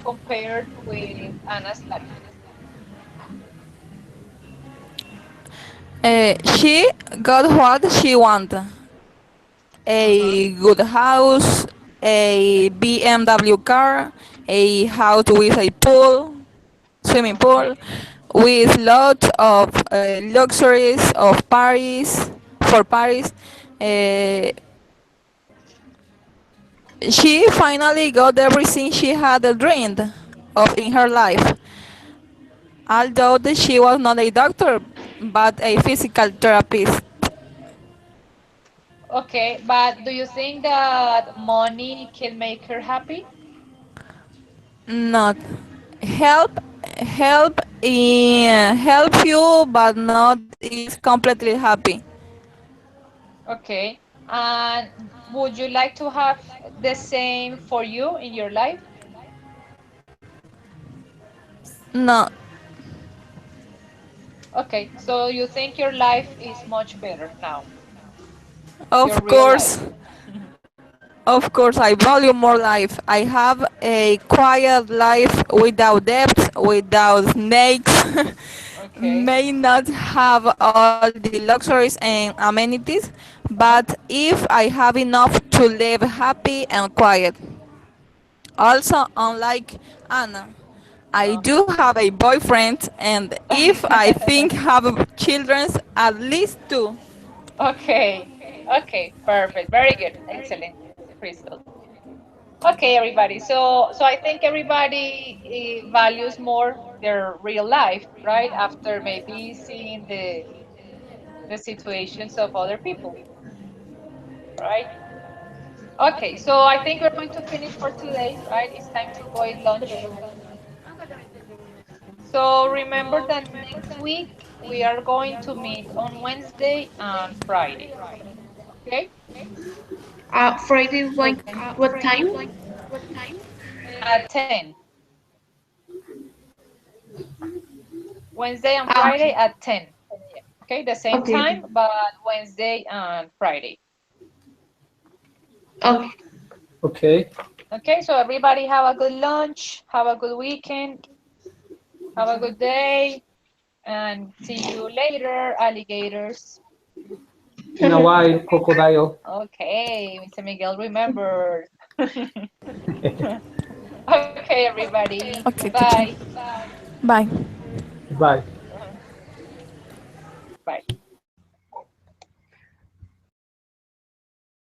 compared with Anna's life? She got what she wanted. Uh-huh. A good house, a BMW car, a house with a pool, swimming pool, Okay. with lots of luxuries of Paris for Paris. Uh, she finally got everything she had dreamed of in her life, although she was not a doctor but a physical therapist. Okay. But do you think that money can make her happy? Not help help you but not is completely happy. Okay. And would you like to have the same for you in your life? No, Okay. So you think your life is much better now, your of real life? course. Of course, I value more life. I have a quiet life without debts, without snakes. Okay. May not have all the luxuries and amenities, but Uh-huh. if I have enough to live happy and quiet. Also, unlike Anna, I do Uh-huh. have a boyfriend, and if I think have children, at least two. Okay. Okay. Perfect. Very good. Excellent, Crystal. Okay, everybody. So I think everybody values more their real life, right? After maybe seeing the situations of other people, right? Okay, so I think we're going to finish for today, right? It's time to go eat lunch. So remember that next week we are going to meet on Wednesday and Friday. Okay? Friday, what time? At 10. Wednesday and Friday Okay, at 10. Okay, the same okay, time, okay. but Wednesday and Friday. Okay. Okay. Okay, so everybody have a good lunch, have a good weekend, have a good day, and see you later, alligators. In a while, crocodile. Okay, Mr. Miguel remembers. Okay, everybody. Okay, teacher. Bye. Bye. Bye. Bye.